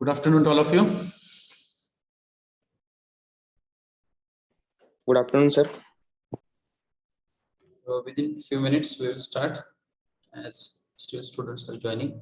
Good afternoon to all of you. Good afternoon, sir. Within few minutes, we will start as still students are joining.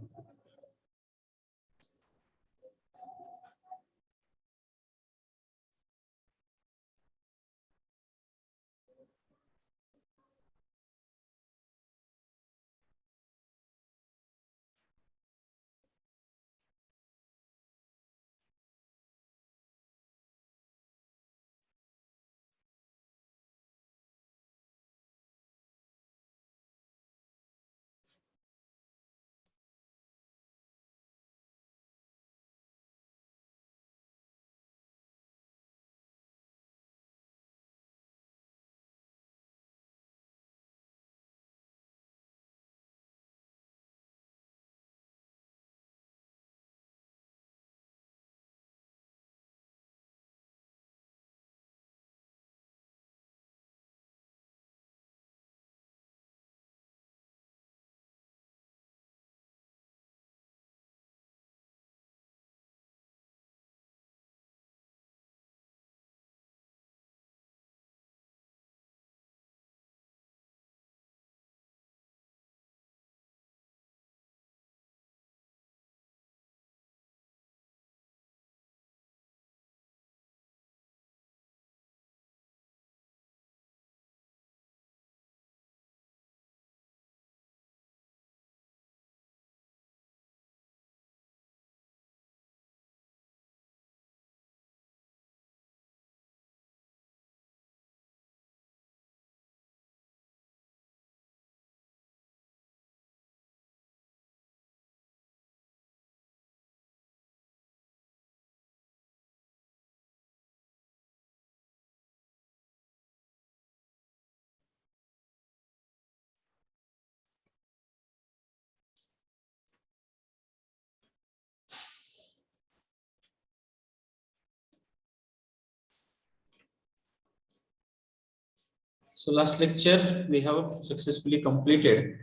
So last lecture, we have successfully completed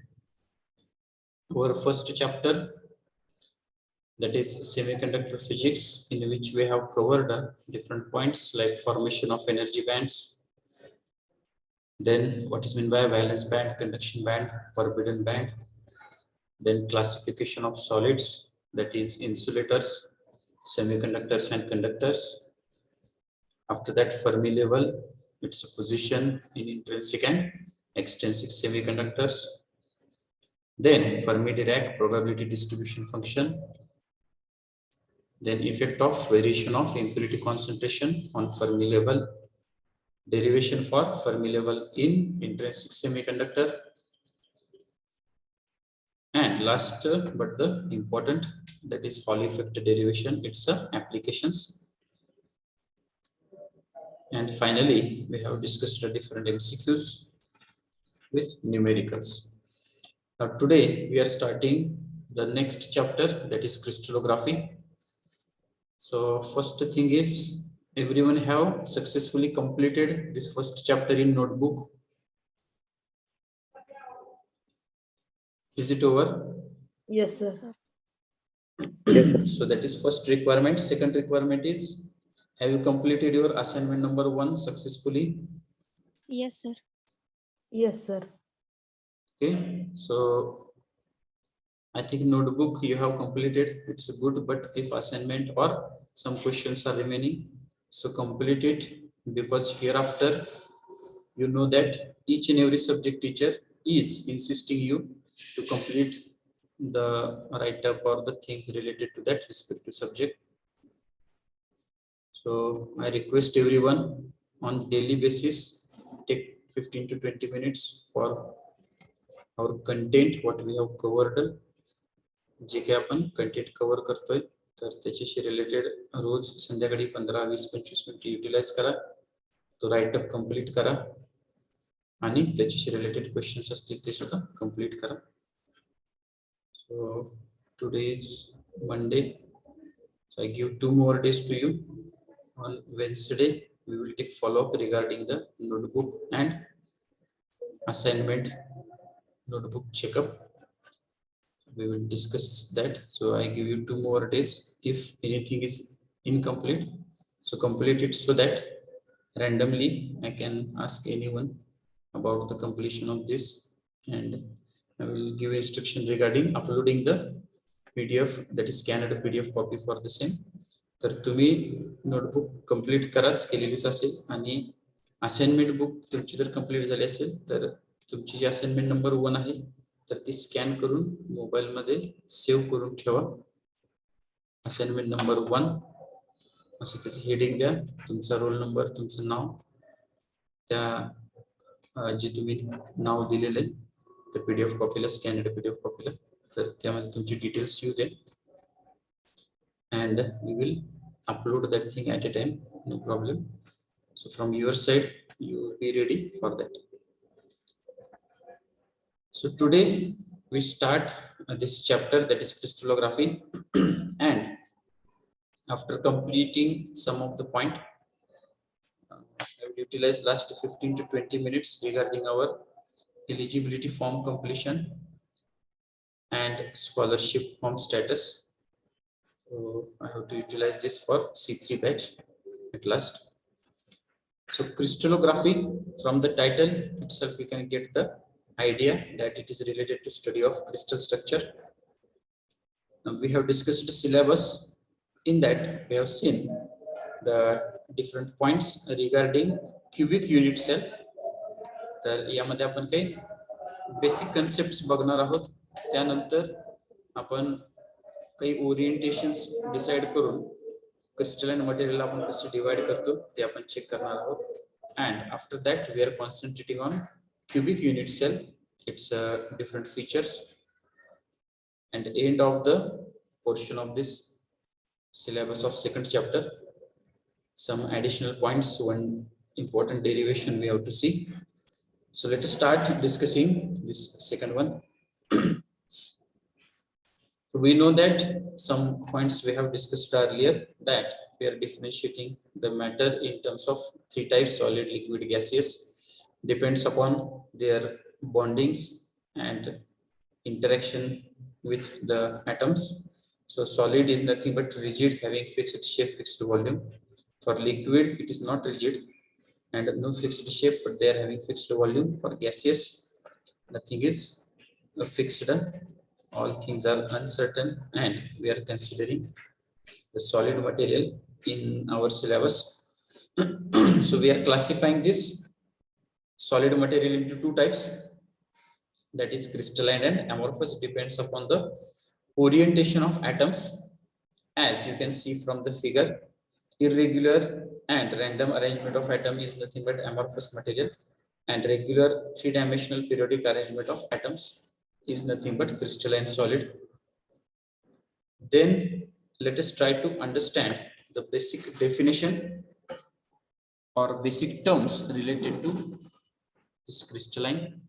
our first chapter, that is semiconductor physics, in which we have covered different points like formation of energy bands, then what is meant by valence band, conduction band, forbidden band, then classification of solids, that is insulators, semiconductors and conductors. After that, Fermi level, its position in intrinsic and extrinsic semiconductors. Then Fermi-Dirac probability distribution function. Then effect of variation of impurity concentration on Fermi level. Derivation for Fermi level in intrinsic semiconductor. And last but the important, that is Hall effect derivation, its applications. And finally, we have discussed the different MCQs with numericals. Now today we are starting the next chapter, that is crystallography. So first thing is, everyone have successfully completed this first chapter in notebook. Is it over? Yes, sir. Yes, sir. So that is first requirement. Second requirement is, have you completed your assignment number 1 successfully? Yes, sir. Yes, sir. Okay, so I think notebook you have completed, it's good, but if assignment or some questions are remaining, so complete it, because hereafter you know that each and every subject teacher is insisting you to complete the write-up or the things related to that respective subject. So I request everyone on daily basis, take 15 to 20 minutes for our content, what we have covered. जे काही आपण content cover करतोय, तर त्याच्याशी related रोज संध्याकाळी 15-20-25 मिनिटे utilise करा, तो write up complete करा आणि त्याच्याशी रिलेटेड क्वेश्चन्स असतील ते सुद्धा कंप्लीट करा. So today is Monday, so I give 2 more days to you. On Wednesday we will take follow up regarding the notebook and assignment notebook checkup. we will discuss that. So I give you 2 more days. If anything is incomplete, so complete it, so that randomly I can ask anyone about the completion of this, and I will give instruction regarding uploading the PDF, that is scanned PDF copy for the same. तर तुम्ही notebook complete कराच केलेलीच असेल, आणि assignment book तुमची जर complete झाली असेल तर तुमची जी असाइनमेंट नंबर 1 आहे तर ती स्कॅन करून मोबाईल मध्ये सेव्ह करून ठेवा. असाइनमेंट नंबर 1 असं त्याचं हेडिंग द्या, तुमचा रोल नंबर, तुमचं नाव, त्या जे तुम्ही नाव दिलेलं आहे त्या PDF कॉपीला, स्कॅनड PDF कॉपीला, तर त्यामध्ये तुमची डिटेल्स येऊ दे, and we will upload that thing at a time, no problem. So from your side you will be ready for that. So today we start this chapter, that is crystallography. And after completing some of the point, I will utilize last 15 to 20 minutes regarding our eligibility form completion and scholarship form status. So I have to utilize this for C3 batch at last. So crystallography, from the title itself we can get the idea that it is related to study of crystal structure. Now we have discussed the syllabus. In that we have seen the different points regarding cubic unit cell. तर यामध्ये आपण काही basic concepts बघणार आहोत. त्यानंतर आपण काही ओरिएंटेशन्स decide करून क्रिस्टलाइन मटेरियल आपण कसं डिवाइड करतो ते आपण चेक करणार आहोत. And after that we are concentrating on cubic unit cell, its different features, and end of the portion of this syllabus of second chapter, some additional points, one important derivation we have to see. So let us start discussing this second one. So we know that some points we have discussed earlier, that we are differentiating the matter in terms of 3 types: solid, liquid, gaseous, depends upon their bondings and interaction with the atoms. So solid is nothing but rigid, having fixed shape, fixed volume. For liquid it is not rigid and no fixed shape, but they are having fixed volume. For gaseous, nothing is fixed, all things are uncertain, and we are considering the solid material in our syllabus. So we are classifying this solid material into 2 types, that is crystalline and amorphous, depends upon the orientation of atoms. As you can see from the figure, irregular and random arrangement of atom is nothing but amorphous material, and regular 3-dimensional periodic arrangement of atoms is nothing but crystalline solid. Then let us try to understand the basic definition or basic terms related to this crystalline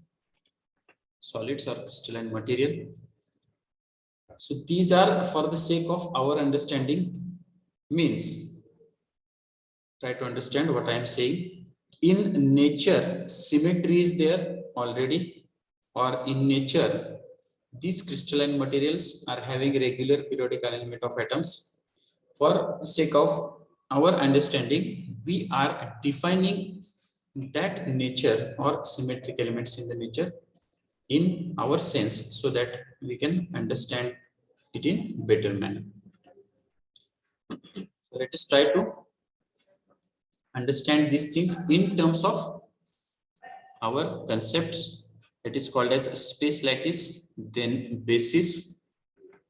solids or crystalline material. So these are for the sake of our understanding, means try to understand what I am saying. In nature symmetry is there already, or in nature these crystalline materials are having regular periodic arrangement of atoms. For sake of our understanding, we are defining that nature or symmetric elements in the nature in our sense, so that we can understand it in better manner. So let us try to understand these things in terms of our concepts. It is called as space lattice, then basis,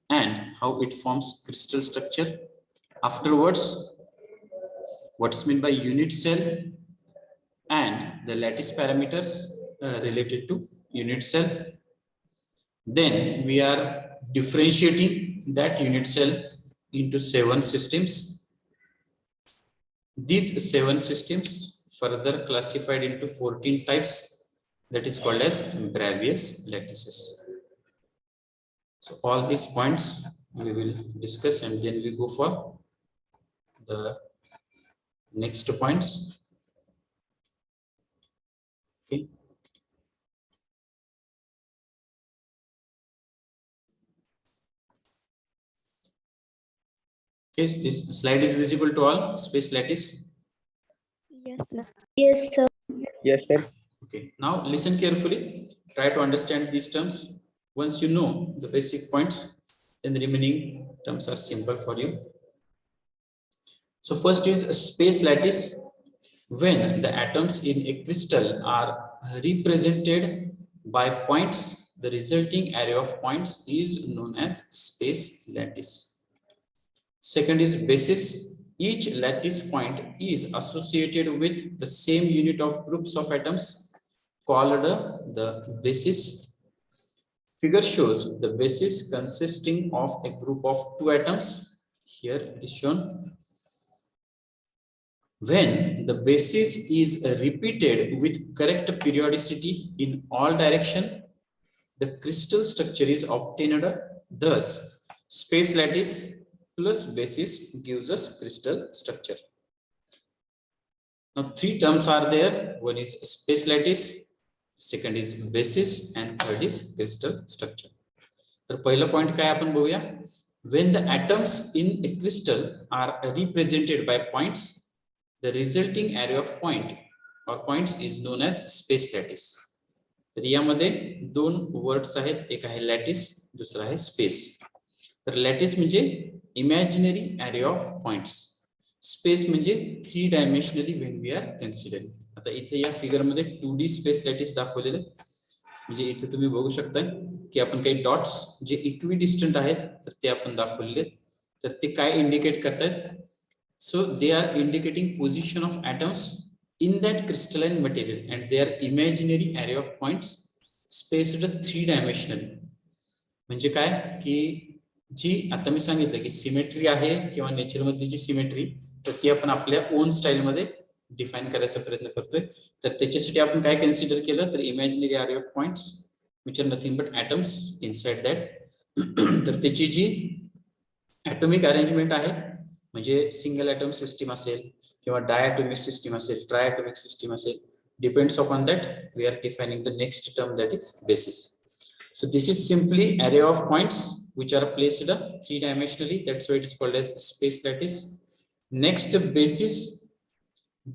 and how it forms crystal structure. Afterwards, what is meant by unit cell and the lattice parameters related to unit cell. Then we are differentiating that unit cell into 7 systems. These 7 systems further classified into 14 types, that is called as Bravais lattices. So all these points we will discuss, and then we go for the next points. Okay. Okay, this slide is visible to all. Space lattice. Yes, sir. Yes, sir. Yes, sir. Okay, now listen carefully. Try to understand these terms. Once you know the basic points, then the remaining terms are simple for you. So first is a space lattice. When the atoms in a crystal are represented by points, the resulting area of points is known as space lattice. Second is basis. Each lattice point is associated with the same unit of groups of atoms called the basis. Figure shows the basis consisting of a group of two atoms. Here it is shown. When the basis is repeated with correct periodicity in all direction, the crystal structure is obtained. Thus, space lattice plus basis gives us crystal structure. Now, three terms are there. One is space lattice, second is basis, and third is crystal structure. तर पहिला point काय आपण बघूया. When the atoms in a crystal are represented by points, the resulting area of point or points is known as space lattice. तर यामध्ये दोन words आहेत, एक आहे लॅटिस, दुसरा आहे स्पेस. तर लॅटिस म्हणजे imaginary area of points, space म्हणजे 3 डायमेन्शनली व्हेन वी आर कन्सिडरिंग. आता इथे या फिगर मध्ये 2D स्पेस लॅटिस दाखवलेले, म्हणजे इथे तुम्ही बघू शकता की आपण काही डॉट्स जे इक्विडिस्टंट आहेत तर ते आपण दाखवलेले. तर ते काय इंडिकेट करतात? So they are indicating position of atoms in that crystalline material and their imaginary area of points spaced 3 dimensionally. म्हणजे काय की जी आता मी सांगितलं की सिमेट्री आहे किंवा नेचर मधली जी सिमेट्री, तर ती आपण आपल्या ओन स्टाईल मध्ये डिफाइन करायचा प्रयत्न करतोय. तर त्याच्यासाठी आपण काय कन्सिडर केलं तर imaginary area of points which are nothing but atoms inside that. तर त्याची जी atomic arrangement आहे, म्हणजे सिंगल ॲटम सिस्टीम असेल किंवा डायटोमिक सिस्टीम असेल, ट्रायटोमिक सिस्टीम असेल, depends upon that we are defining the next term that is basis. So this is simply area of points which are placed 3 dimensionally, that's why it is called as space lattice. Next, basis.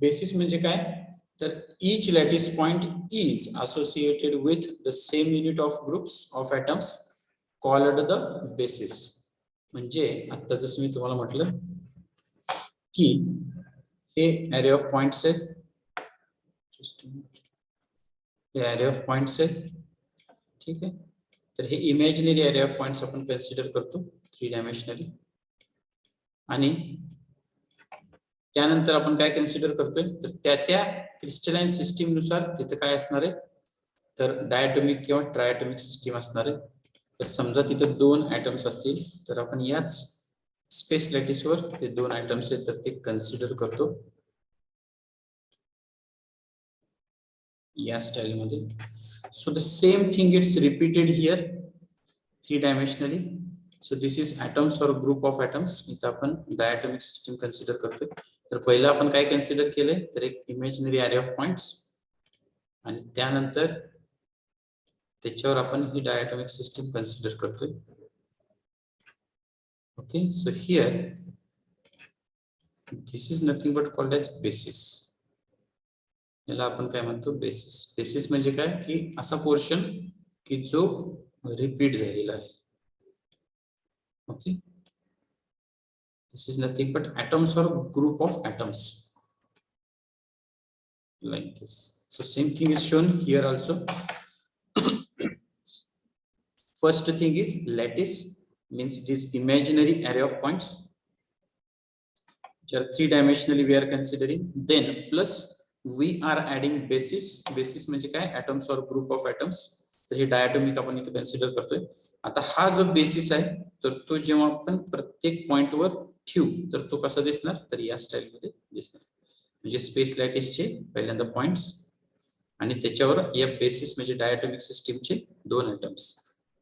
Basis म्हणजे काय तर each lattice point is associated with the same unit of groups of atoms called the basis. म्हणजे आता जसं मी तुम्हाला म्हटलं की हे area of points आहेत, हे एरिया ऑफ पॉइंट्स आहेत, ठीक आहे. तर हे इमॅजिनरी एरिया ऑफ पॉइंट्स आपण कन्सिडर करतो 3 डायमेन्शनली. आणि त्यानंतर आपण काय कन्सिडर करतोय तर त्या क्रिस्टलाइन सिस्टीम नुसार तिथे काय असणार आहे तर डायटोमिक किंवा ट्रायटोमिक सिस्टीम असणार आहे. तर समजा तिथे 2 ॲटम्स असतील तर आपण याच स्पेस लॅटिस वर ते 2 ॲटम्स आहेत तर ते कन्सिडर करतो या स्टाईल मध्ये. So the same thing it's repeated here 3 dimensionally. So this is atoms or group of atoms. इथं आपण डायटोमिक सिस्टीम कन्सिडर करतोय. तर पहिलं आपण काय कन्सिडर केलंय तर एक इमॅजिनरी एरिया ऑफ पॉइंट्स आणि त्यानंतर त्याच्यावर आपण ही डायटोमिक सिस्टीम कन्सिडर करतोय. Okay, so here this is nothing but called as basis. याला आपण काय म्हणतो बेसिस. बेसिस म्हणजे काय की असा पोर्शन की जो रिपीट झालेला आहे. Okay, this is nothing but atoms or group of atoms like this. So same thing is shown here also. First thing is lattice, means this imaginary area of points which are 3 dimensionally we are considering. Then plus we are adding basis. Basis म्हणजे काय atoms or group of atoms. तर हे diatomic आपण इथे consider करतोय. आता हा जो basis आहे तर तो जेव्हा आपण प्रत्येक पॉइंट वर ठेवू तर तो कसा दिसणार तर या स्टाईल मध्ये दिसणार. म्हणजे स्पेस लॅटिसचे पहिल्यांदा पॉइंट्स आणि त्याच्यावर या बेसिस म्हणजे डायटोमिक सिस्टीमचे 2 ॲटम्स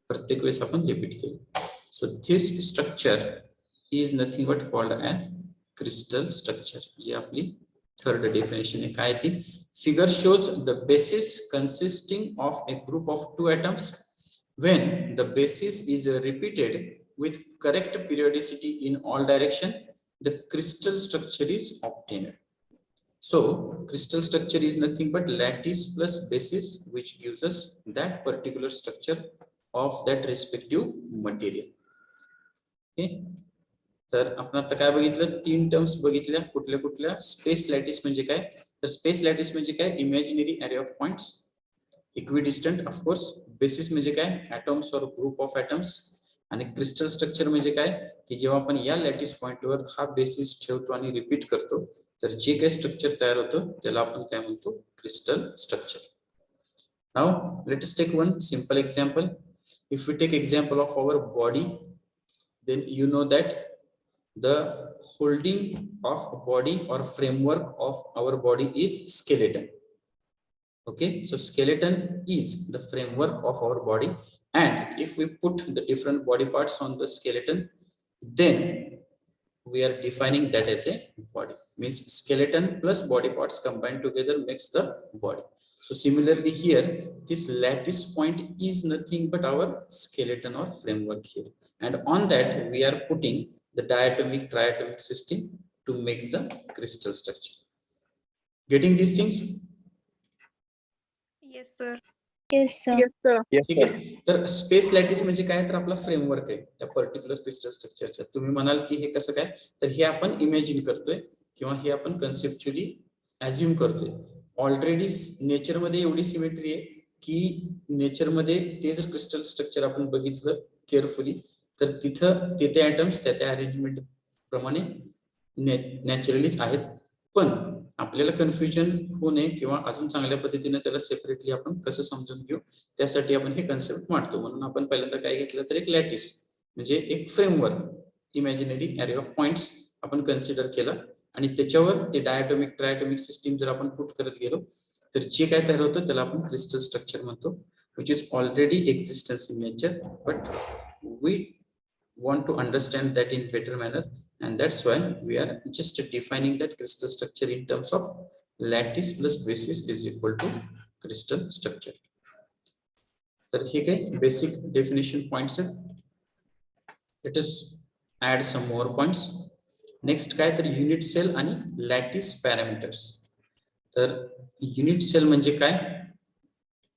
प्रत्येक वेळेस आपण रिपीट केलं. So this structure is nothing but called as crystal structure. जी आपली third definition आहे. काय ती? Figure shows the basis consisting of a group of 2 atoms. When the basis is repeated with correct periodicity in all direction, the crystal structure is obtained. So crystal structure is nothing but lattice plus basis, which gives us that particular structure of that respective material. Okay, तर आपण आता काय बघितलं, 3 terms बघितल्या. कुठल्या कुठल्या? Space lattice म्हणजे काय? तर स्पेस लॅटिस म्हणजे काय? Imaginary array of points, equidistant of course. Basis म्हणजे काय? Atoms or group of atoms. आणि क्रिस्टल स्ट्रक्चर म्हणजे काय? की जेव्हा आपण या लॅटिस पॉइंटवर हा बेसिस ठेवतो आणि रिपीट करतो, तर जे काही स्ट्रक्चर तयार होतं त्याला आपण काय म्हणतो? Crystal structure. Now let us take one simple example. If we take example of our body, then you know that the holding of body or framework of our body is skeleton. Okay, so skeleton is the framework of our body, and if we put the different body parts on the skeleton, then we are defining that as a body. Means skeleton plus body parts combined together makes the body. So similarly here, this lattice point is nothing but our skeleton or framework here, and on that we are putting the diatomic triatomic system to make the crystal structure. Getting these things? Yes, sir. Yes, sir. Yes, ठीक sir. आहे. तर space lattice म्हणजे काय? तर आपला framework आहे त्या particular crystal स्ट्रक्चरच्या. तुम्ही म्हणाल की हे कसं काय? तर हे आपण इमॅजिन करतोय किंवा हे आपण कन्सेप्च्युअली अज्युम करतोय. ऑलरेडी नेचरमध्ये एवढी सिमेट्री आहे की नेचरमध्ये ते जर क्रिस्टल स्ट्रक्चर आपण बघितलं केअरफुली, तर तिथं ते ॲटम्स त्या अरेंजमेंट प्रमाणे नॅचरलीच आहेत. पण आपल्याला कन्फ्युजन होऊ नये किंवा अजून चांगल्या पद्धतीने त्याला सेपरेटली आपण कसं समजून घेऊ, त्यासाठी आपण हे कन्सेप्ट मांडतो. म्हणून आपण पहिल्यांदा काय घेतलं, तर एक लॅटिस म्हणजे एक framework, imaginary array of points आपण कन्सिडर केला, आणि त्याच्यावर ते डायटोमिक ट्रायटोमिक सिस्टीम जर आपण पुट करत गेलो, तर जे काय तयार होतं त्याला आपण क्रिस्टल स्ट्रक्चर म्हणतो, which is already existence in nature, but we want to understand that in better manner, and that's why we are just defining that crystal structure in terms of lattice plus basis is equal to crystal structure. तर हे काही basic definition points आहेत. Let us add सम more points. Next काय, तर unit cell आणि lattice parameters. तर unit cell म्हणजे काय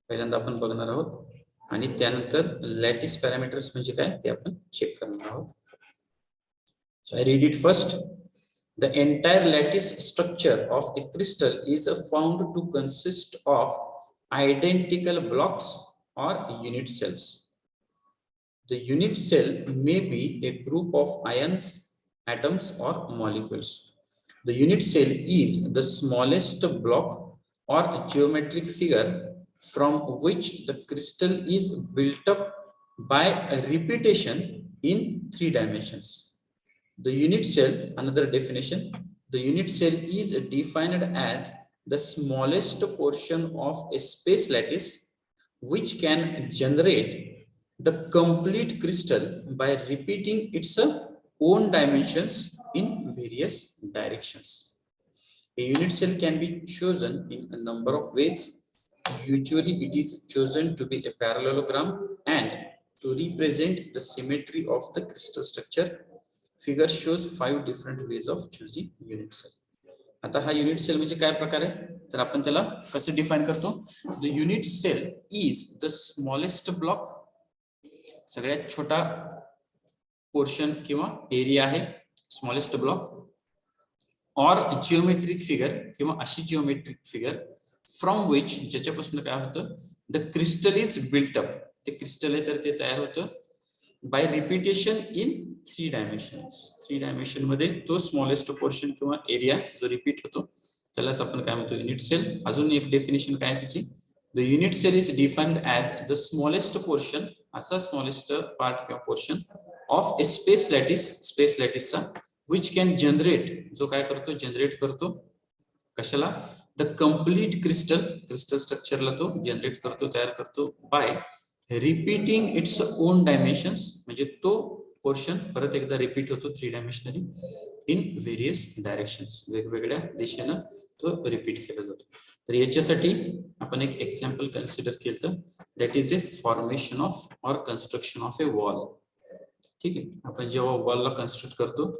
पहिल्यांदा आपण बघणार आहोत, आणि त्यानंतर लॅटिस पॅरामीटर्स म्हणजे काय ते आपण चेक करणार आहोत. So I read it first. The entire lattice structure of a crystal is found to consist of identical blocks or unit cells. The unit cell may be a group of ions, atoms or molecules. The unit cell is the smallest block or geometric figure from which the crystal is built up by a repetition in 3 dimensions. The unit cell, another definition, the unit cell is defined as the smallest portion of a space lattice which can generate the complete crystal by repeating its own dimensions in various directions. A unit cell can be chosen in a number of ways. Usually it is chosen to be a parallelogram and to represent the symmetry of the crystal structure. Figure shows 5 different ways of choosing unit cell. आता हा unit cell म्हणजे काय प्रकार आहे, तर आपण त्याला कसं डिफाइन करतो. The unit cell is the smallest block, सगळ्यात छोटा पोर्शन किंवा एरिया आहे स्मॉलेस्ट ब्लॉक, और जिओमेट्रिक फिगर किंवा अशी जिओमेट्रिक फिगर फ्रॉम विच, ज्याच्यापासून काय होतं, the crystal is built up, ते क्रिस्टल आहे तर ते तयार होतं by repetition in 3 dimensions. 3 dimension मध्ये तो स्मॉलेस्ट पोर्शन किंवा एरिया जो रिपीट होतो त्यालाच आपण काय म्हणतो, युनिट सेल. अजून एक डेफिनेशन काय आहे त्याची, the unit cell is defined as the smallest portion, असा स्मॉलेस्ट पार्ट किंवा portion of a space lattice, space लॅटिसचा, विच कॅन जनरेट, जो काय करतो, जनरेट करतो कशाला, द कम्प्लीट क्रिस्टल, क्रिस्टल स्ट्रक्चरला तो जनरेट करतो, तयार करतो by repeating its own dimensions, म्हणजे तो पोर्शन परत एकदा रिपीट होतो 3 डायमेन्शनली इन व्हेरियस डायरेक्शन्स, वेगवेगळ्या दिशेनं तो रिपीट केला जातो. तर याच्यासाठी आपण एक एक्झाम्पल कन्सिडर केलं, that is a formation of और कन्स्ट्रक्शन ऑफ ए वॉल. ठीक आहे, आपण जेव्हा वॉलला कन्स्ट्रक्ट करतो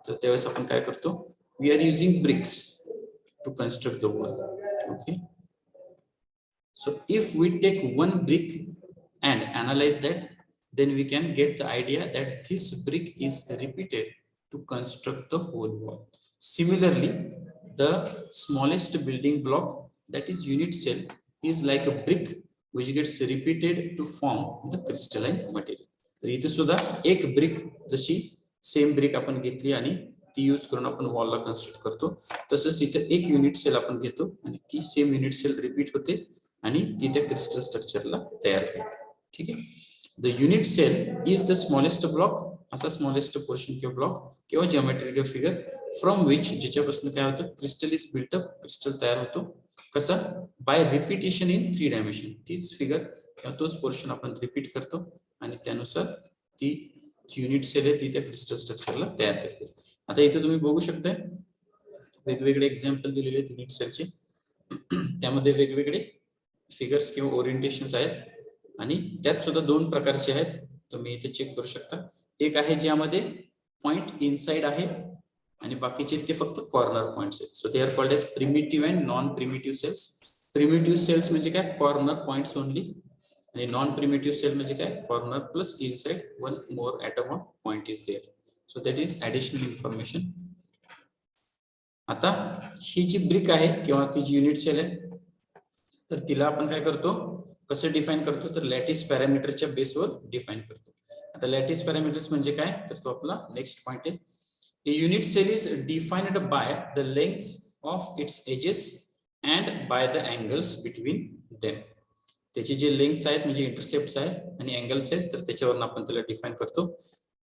तर त्यावेळेस आपण काय करतो, we are using bricks to construct the wall. Okay, so if we take one brick and analyze that, then we can get the idea that this brick is repeated to construct the whole wall. Similarly, the smallest building block, that is unit cell, is like a brick which gets repeated to form the crystalline material. तर इथे सुद्धा एक brick, जशी same brick आपण घेतली आणि ती use करून आपण वॉलला कन्स्ट्रक्ट करतो, तसंच इथे एक युनिट सेल आपण घेतो आणि ती सेम युनिट सेल रिपीट होते आणि ती त्या क्रिस्टल स्ट्रक्चरला तयार करते. ठीक आहे. The unit cell is the smallest block, असा स्मॉलेस्ट पोर्शन किंवा ब्लॉक किंवा जिओमेट्रिकल फिगर फ्रॉम विच, ज्याच्यापासून काय होतं, crystal is built up, crystal तयार होतो. कसा? By repetition in 3 dimension. तीच फिगर किंवा तोच पोर्शन आपण रिपीट करतो आणि त्यानुसार ती युनिट सेल आहे ती त्या क्रिस्टल स्ट्रक्चरला तयार करते. आता इथे तुम्ही बघू शकता वेगवेगळे एक्झाम्पल दिलेले आहेत युनिट सेलचे. त्यामध्ये वेगवेगळे फिगर्स किंवा ओरिएंटेशन्स आहेत आणि त्यात सुद्धा 2 प्रकारचे आहेत. तुम्ही इथे चेक करू शकता. एक आहे ज्यामध्ये पॉइंट इनसाइड आहे आणि बाकीचे ते फक्त कॉर्नर पॉइंट्स आहेत. So they are called as primitive and non primitive cells. Primitive cells म्हणजे काय, कॉर्नर पॉइंट्स ओनली, आणि नॉन प्रिमिटिव्ह सेल म्हणजे काय, corner plus inside one more atom of point is there. So that is additional information. आता ही जी brick आहे किंवा ती जी युनिट सेल आहे, तर तिला आपण काय करतो, कसं डिफाइन करतो, तर लॅटिस पॅरामीटरच्या बेसवर डिफाइन करतो. आता लॅटिस पॅरामीटर्स म्हणजे काय, तर तो आपला नेक्स्ट पॉइंट आहे. A unit cell is defined by the lengths of its edges and by the angles between them. त्याचे जे लेंग्थ्स आहेत म्हणजे इंटरसेप्ट्स आहे आणि अँगल्स आहेत, तर त्याच्यावरून आपण त्याला डिफाइन करतो.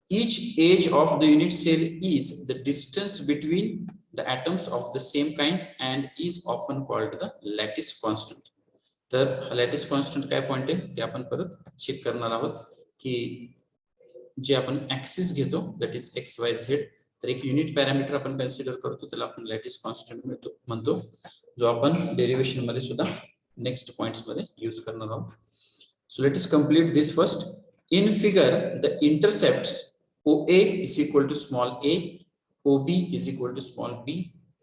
Each edge of the unit cell is the distance between the atoms of the same kind and is often called the lattice constant. तर लॅटिस कॉन्स्टंट काय पॉइंट आहे ते आपण परत चेक करणार आहोत की जे आपण ऍक्सिस घेतो, that is x Y Z, तर एक युनिट पॅरामीटर आपण कन्सिडर करतो, त्याला आपण लॅटिस कॉन्स्टंट म्हणतो, जो आपण डेरिव्हेशन मध्ये सुद्धा नेक्स्ट पॉइंट्स मध्ये यूज करणार आहोत. So let us complete this first. In figure the intercepts OA is equal to small a, OB is equal to small b,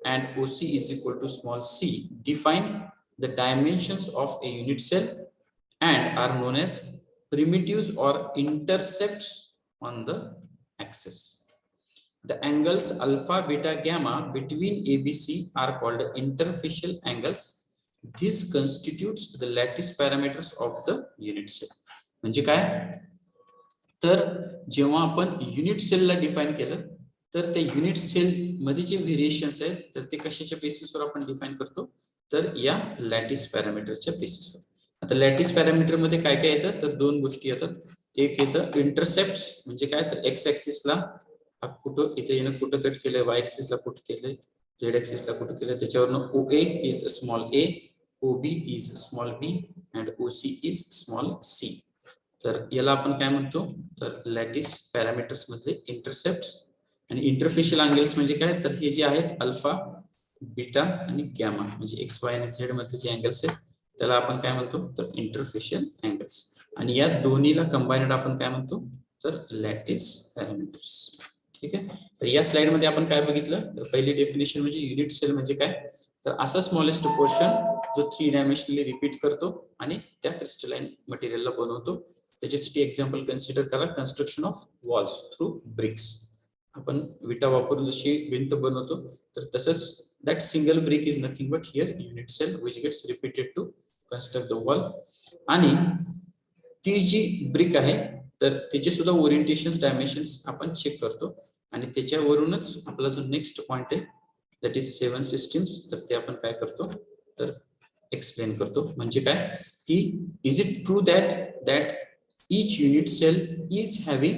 and OC is equal to small c define the dimensions of a unit cell and are known as primitives or intercepts on the axis. The angles alpha, beta, gamma between ABC are called interfacial angles. This constitutes the lattice parameters of the unit cell. म्हणजे काय, तर जेव्हा आपण unit सेलला define केलं, तर त्या unit cell मध्ये जे variations आहेत, तर ते कशाच्या बेसिसवर आपण डिफाइन करतो, तर या लॅटिस पॅरामीटरच्या बेसिसवर. आता लॅटिस पॅरामीटर मध्ये काय काय येतं, तर 2 गोष्टी येतात. एक येतं इंटरसेप्ट, म्हणजे काय, तर एक्स ऍक्सिसला कुठं इथे येणं कुठं कट केलंय, वाय ऍक्सिसला कुठं केलंय, झेड ऍक्सिसला कुठं केलंय, त्याच्यावरनं OA is small a, OB is small b and OC is small c. तर याला आपण काय म्हणतो, तर लॅटिस पॅरामीटर्स मधले इंटरसेप्ट्स. आणि इंटरफेशियल अँगल्स म्हणजे काय, तर हे जे आहेत अल्फा, बीटा आणि गॅमा, म्हणजे एक्स वाय आणि झेड मधले जे अँगल्स आहेत त्याला आपण काय म्हणतो, तर इंटरफेशियल अँगल्स. आणि या दोन्हीला कंबाइनड आपण काय म्हणतो, तर लॅटिस पॅरामीटर्स. ठीक आहे. तर या स्लाइड मध्ये आपण काय बघितलं, तर पहिली डेफिनेशन म्हणजे युनिट सेल म्हणजे काय, तर असा स्मॉलेस्ट पोर्शन जो 3 डायमेन्शनली रिपीट करतो आणि त्या क्रिस्टलाइन मटेरियलला बनवतो. त्याच्यासाठी एक्झाम्पल कन्सिडर करा, construction of walls through bricks. आपण विटा वापरून जशी भिंत बनवतो, तर तसंच that single brick is nothing but here unit cell which gets repeated to construct the wall. आणि ती जी ब्रिक आहे, तर त्याचे सुद्धा ओरिएंटेशन्स, डायमेन्शन्स आपण चेक करतो आणि त्याच्यावरूनच आपला जो नेक्स्ट पॉइंट आहे, दॅट इज 7 सिस्टीम्स, तर ते आपण काय करतो, तर एक्सप्लेन करतो. म्हणजे काय की is it true that each unit cell is having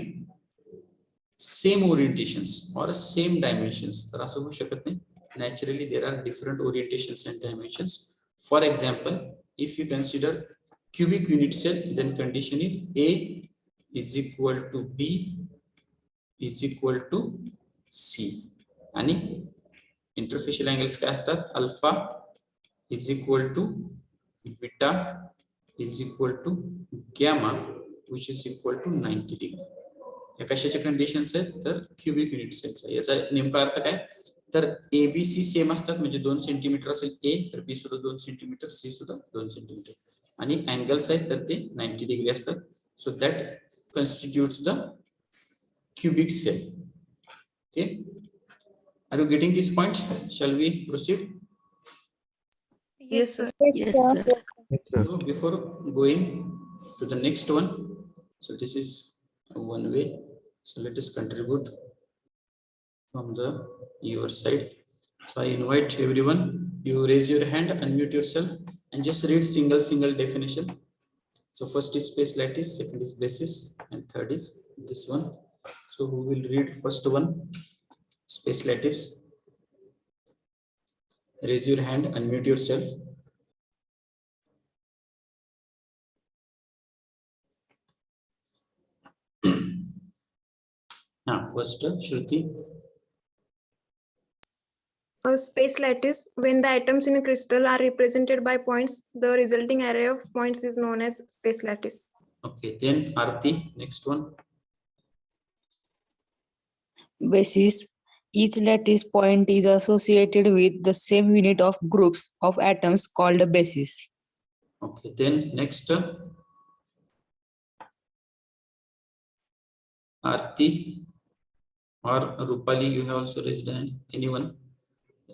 same orientations or same dimensions? तर असं होऊ शकत नाही. Naturally there are different orientations and dimensions. For example, if you consider cubic unit cell, then condition is A is equal to B is equal to C. आणि interfacial angles काय असतात, alpha is equal to beta is equal to gamma which is equal to 90 degree. या कशाच्या conditions आहेत तर cubic unit सेलचा. याचा नेमका अर्थ काय तर एबीसी सेम असतात म्हणजे 2 सेंटीमीटर असेल ए तर बी सुद्धा 2 सेंटीमीटर सी सुद्धा 2 सेंटीमीटर आणि अँगल्स आहेत तर ते 90 डिग्री असतात. So that constitutes the cubic cell. Okay, are you getting this point? Shall we proceed? Yes, sir. Yes, sir. So before going to the next one, so this is one way. So let us contribute from the your side. So I invite everyone. You raise your hand, unmute yourself, and just read single definition. So first is space lattice, second is basis, and third is this one. So who will read first one? Space lattice. Raise your hand, unmute yourself. First, Shruti. A space lattice, when the atoms in a crystal are represented by points, the resulting array of points is known as space lattice. Okay, then Arti, next one. Basis. Each lattice point is associated with the same unit of groups of atoms called a basis. Okay, then next, Arti or Rupali, you have also raised hand. Anyone?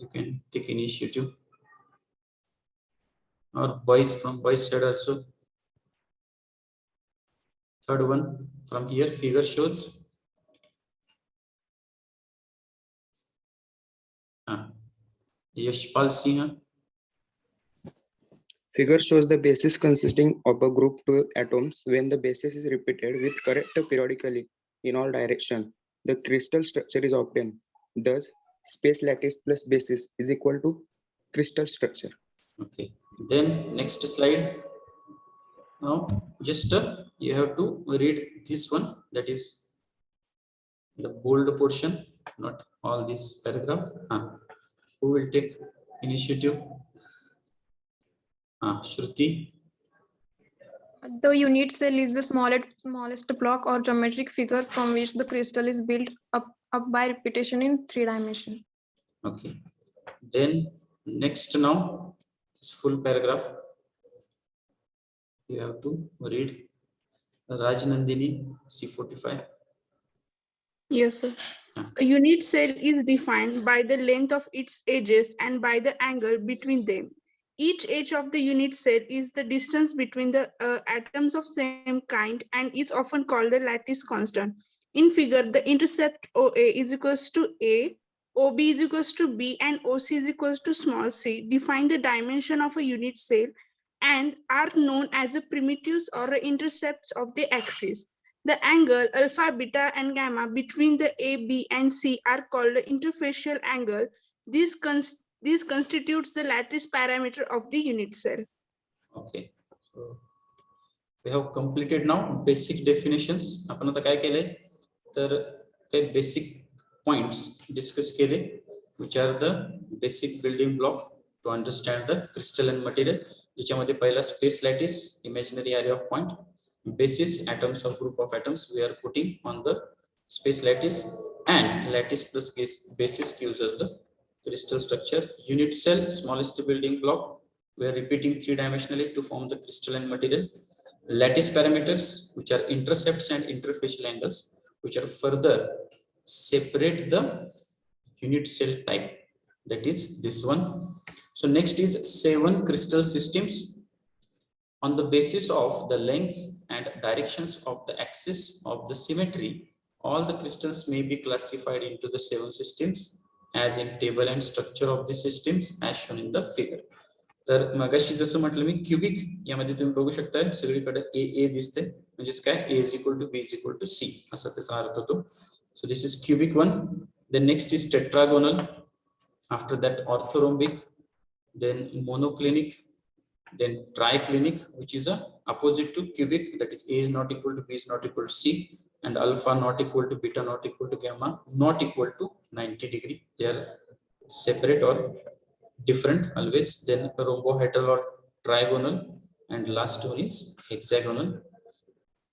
You can take initiative. Or boys from boys side also. Third one from here, figure shows. Yashpal Singh. Figure shows the basis consisting of a group of atoms. When the basis is repeated with correct periodically in all directions, the crystal structure is obtained. Thus, space lattice plus basis is equal to crystal structure. Okay, then next slide. Now just you have to read this one, that is the bold portion, not all this paragraph. Who will take initiative? Shruti. The unit cell is the smallest block or geometric figure from which the crystal is built up by repetition in 3 dimensions. Okay, then next, now this full paragraph you have to read. Rajnandini, C45. Yes, sir. A unit cell is defined by the length of its edges and by the angle between them. Each edge of the unit cell is the distance between the atoms of same kind and is often called the lattice constant. In figure, the intercept OA is equals to A, OB is equals to B, and OC is equals to small c define the dimension of a unit cell and are known as the primitives or the intercepts of the axis. The angle alpha, beta, and gamma between the A, B, and C are called the interfacial angle. This constitutes the lattice parameter of the unit cell. Okay, so we have completed now basic definitions. आपण आता काय केले तर काही basic points discuss केले, which are the basic building block to understand the crystalline material. ज्याच्यामध्ये पहिला space lattice, imaginary area of point, basis, atoms or group of atoms we are putting on the space lattice, and lattice plus basis gives us the crystal structure. Unit cell, smallest building block, we are repeating 3-dimensionally to form the crystalline material. Lattice parameters, which are intercepts and interfacial angles, which are further separate the unit cell type, that is this one. So next is 7 crystal systems. On the basis of the lengths and directions of the axis of the symmetry, all the crystals may be classified into the 7 systems as in table and structure of the systems as shown in the figure. तर मगाशी जसं म्हटलं मी cubic, यामध्ये तुम्ही बघू शकता सगळीकडे ए ए दिसते, म्हणजेच काय a is equal to b is equal to c असा त्याचा अर्थ होतो. So this is cubic one. Then next is tetragonal, after that orthorhombic, then monoclinic, then triclinic, which is a opposite to cubic, that is A is not equal to B is not equal to C, and alpha not equal to beta not equal to gamma not equal to 90 degree. They are separate or different always. Then rhombohedral or trigonal, and last one is hexagonal.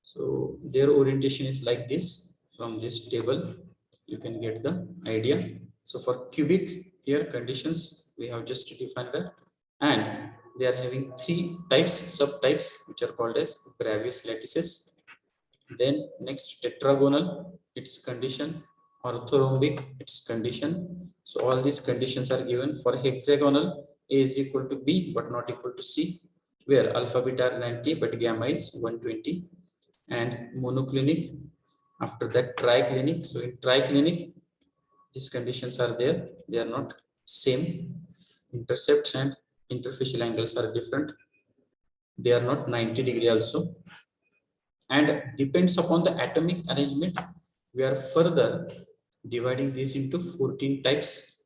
So their orientation is like this. From this table, you can get the idea. So for cubic, here conditions we have just defined, and they are having three types, subtypes, which are called as Bravais lattices. Then next tetragonal, its condition, orthorhombic, its condition. So all these conditions are given. For hexagonal, A is equal to B but not equal to C, where alpha beta are 90 but gamma is 120. And monoclinic, after that triclinic. So in triclinic, these conditions are there, they are not same. Intercepts and interfacial angles are different, they are not 90° also. And depends upon the atomic arrangement, we are further dividing this into 14 types.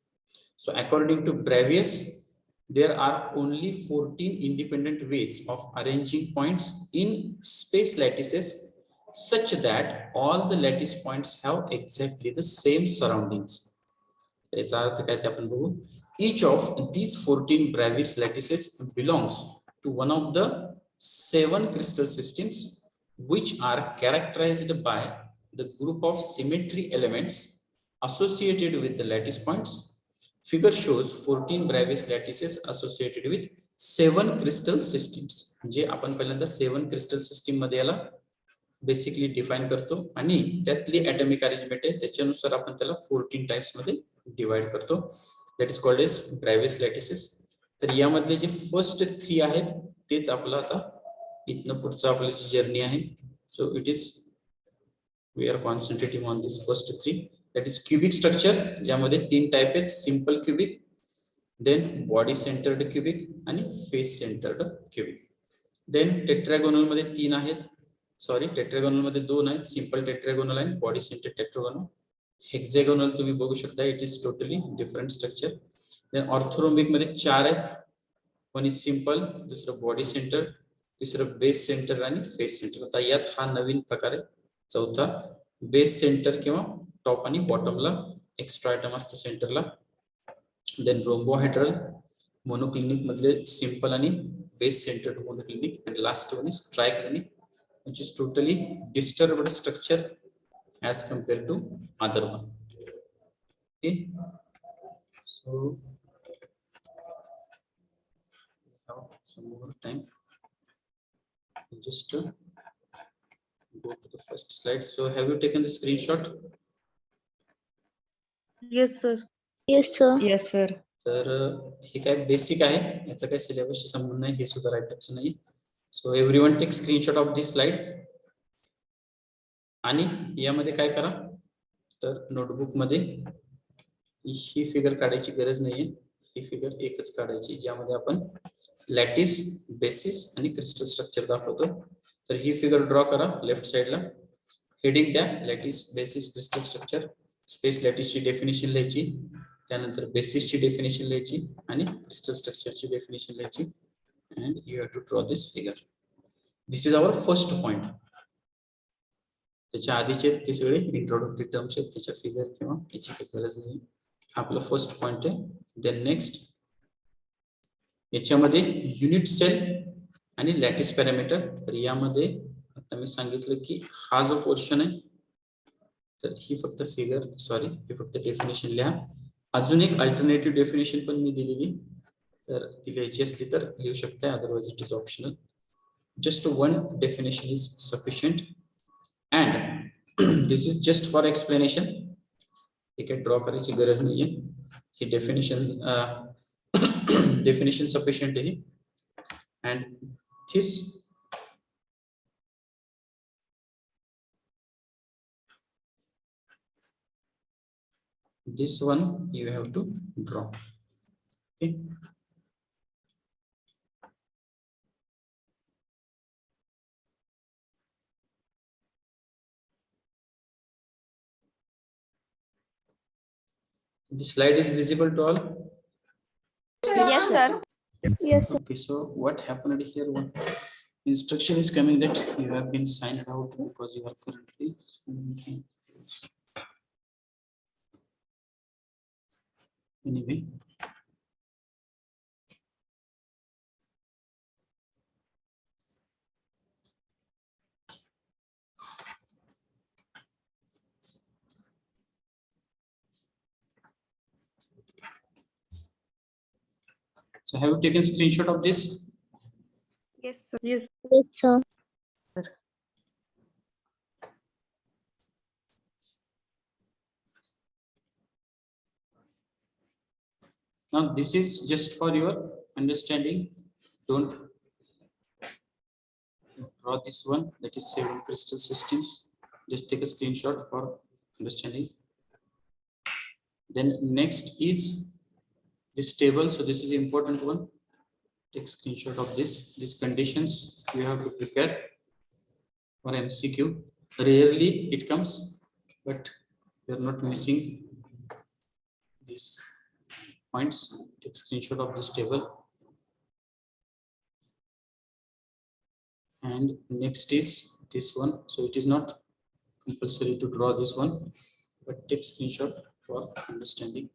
So according to Bravais, there are only 14 independent ways of arranging points in space lattices such that all the lattice points have exactly the same surroundings. याचा अर्थ काय ते आपण बघू. Each of these 14 Bravais lattices belongs to one of the 7 crystal systems which are characterized by the group of symmetry elements associated with the lattice points. Figure shows 14 Bravais lattices associated with 7 crystal systems. जे आपण पहिल्यांदा 7 crystal system मध्ये याला basically define करतो आणि त्यातली atomic arrangement आहे त्याच्यानुसार आपण त्याला 14 टाइप्स मध्ये डिवाइड करतो. That is called as Bravais lattices. तर यामधले जे फर्स्ट 3 आहेत तेच आपलं आता इथनं पुढचं आपली जी जर्नी आहे. So it is we are concentrating on this first 3. That is cubic structure, ज्यामध्ये 3 टाइप आहेत, simple cubic, then body centred cubic आणि face centred cubic. Then tetragonal मध्ये 3 आहेत, सॉरी टेट्रागोनल मध्ये 2 आहेत, सिंपल टेट्रागोनल आणि बॉडी सेंटर टेट्रागोनल. हेक्सागोनल तुम्ही बघू शकता, it is totally different structure. Then orthorhombic मध्ये 4 आहेत, वन इज सिंपल, दुसरं बॉडी सेंटर, तिसरं बेस सेंटर आणि फेस सेंटर. आता यात हा नवीन प्रकार आहे चौथा, बेस सेंटर किंवा टॉप आणि बॉटमला एक्स्ट्रा आयटम असतो सेंटरला. देन रोम्बोहायड्रल, मोनोक्लिनिक मधले सिंपल आणि base centre monoclinic, and last one is triclinic, which is totally disturbed structure as compared to other one. Okay, so now some more time, just go to the first slide. So have you taken the screenshot? Yes, sir. Yes, sir. Yes, sir. तर हे काय basic आहे, याचा काही सिलेबसशी संबंध नाही, हे सुद्धा राईटअपचं नाही. So everyone take screenshot of this slide. आणि यामध्ये काय करा, तर नोटबुक मध्ये ही फिगर काढायची गरज नाहीये, ही फिगर एकच काढायची ज्यामध्ये आपण लॅटिस, बेसिस आणि क्रिस्टल स्ट्रक्चर दाखवतो. तर ही फिगर ड्रॉ करा लेफ्ट साइडला, हेडिंग द्या lattice, basis, crystal structure. Space लॅटिसची डेफिनेशन लिहायची, त्यानंतर बेसिसची डेफिनेशन लिहायची आणि क्रिस्टल स्ट्रक्चरची डेफिनेशन लिहायची. and you have to draw this figure. This is our first point. त्याच्या आधीचे ते सगळे इंट्रोडक्टरी टर्म्स आहेत, त्याच्या फिगर किंवा याची काही गरज नाही. आपला फर्स्ट पॉइंट आहे. देन नेक्स्ट, याच्यामध्ये युनिट सेल आणि लॅटिस पॅरामीटर. तर यामध्ये आता मी सांगितलं की हा जो पोर्शन आहे, तर ही फक्त फिगर, सॉरी ही फक्त डेफिनेशन लिहा. अजून एक अल्टरनेटिव्ह डेफिनेशन पण मी दिलेली, तर ती लिहायची असली तर लिहू शकता, otherwise it is optional. Just one definition is sufficient and this is just for explanation. हे काही ड्रॉ करायची गरज नाहीये, ही डेफिनेशन सफिशियंट आहे. And this one you have to draw. Okay, the slide is visible to all? Yes, sir. Yes, sir. Okay, so what happened here, one instruction is coming that you have been signed out because you are currently anyway. So have you taken screenshot of this? Yes, sir. Yes. Yes, sir. Now this is just for your understanding. Don't draw this one, that is 7 crystal systems. Just take a screenshot for understanding. Then next is this table. So this is the important one. Take screenshot of this. These conditions you have to prepare for MCQ. Rarely it comes, but you are not missing these points. Take screenshot of this table. And next is this one. So it is not compulsory to draw this one, but take screenshot for understanding.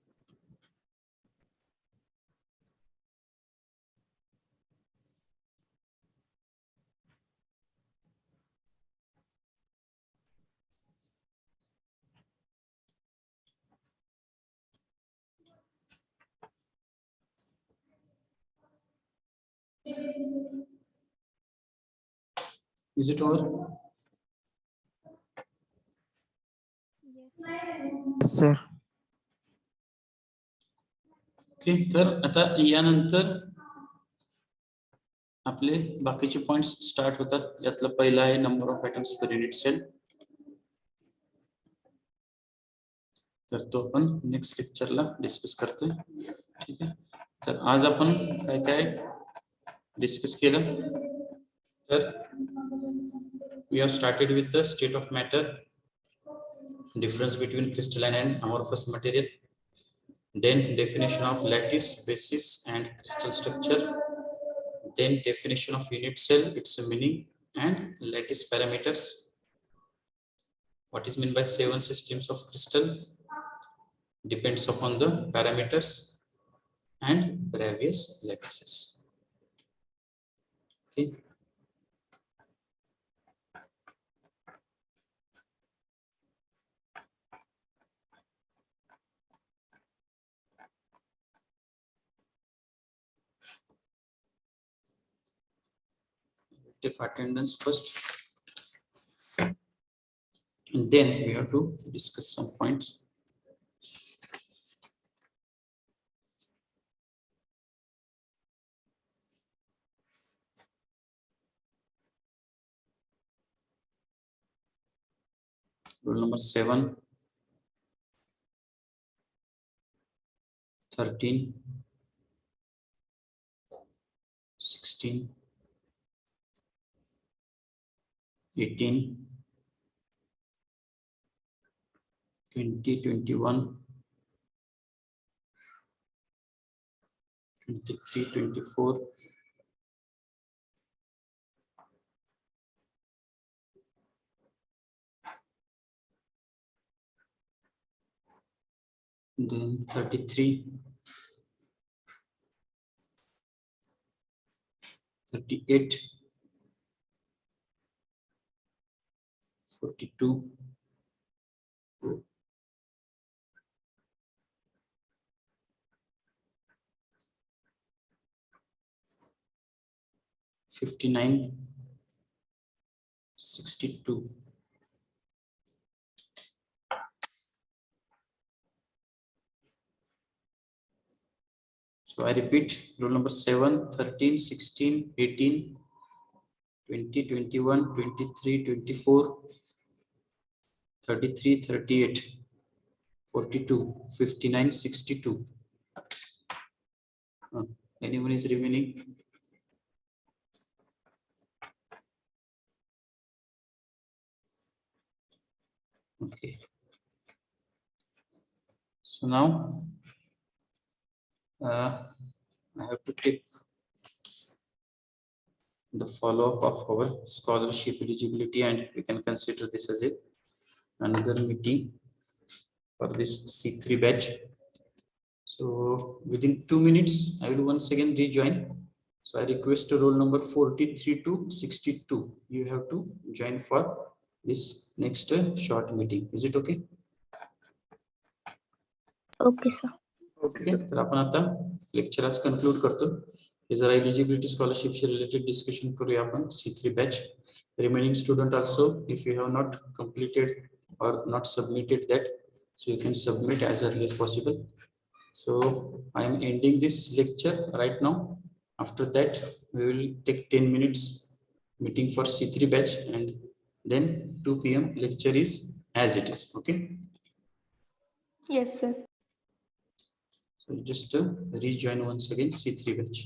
Is it over? Yes, sir. Okay, तर आता यानंतर आपले बाकीचे points start होतात. यातला पहिला आहे number of atoms per unit cell. तर तो आपण नेक्स्ट लेक्चरला डिस्कस करतोय. ठीक आहे. तर आज आपण काय काय डिस्कस केलं. तर we have started with the state of matter, difference between crystalline and amorphous material, then definition of lattice, basis and crystal structure, then definition of unit cell, its meaning and lattice parameters, what is meant by 7 systems of crystal, depends upon the parameters, and Bravais lattices. Okay. Take attendance first, and then we have to discuss some points. Rule number 7, 13, 16, 18, 20, 21, 23, 24, then 33, 38, 42, 59, 62. So I repeat, rule number 7, 13, 16, 18, 20, 21, 23, 24, 33, 38, 42, 59, 62. Anyone is remaining? Okay. So now I have to take the follow-up of our scholarship eligibility, and we can consider this as another meeting for this C3 batch. So within 2 minutes, I will once again rejoin. So I request roll number 43 to 62. You have to join for this next short meeting. Is it okay? Okay, sir. Okay ठीक आहे, तर आपण आता lecture आज conclude करतो. हे जरा eligibility स्कॉलरशिपशी related discussion करूया आपण C3 batch. Remaining student also if you have not completed or not submitted that, so you can submit as early as possible. So I am ending this lecture right now. After that we will take 10 minutes meeting for C3 batch, and then 2 p.m. lecture is as it is. Okay, Yes, sir. so just rejoin once again C3 batch.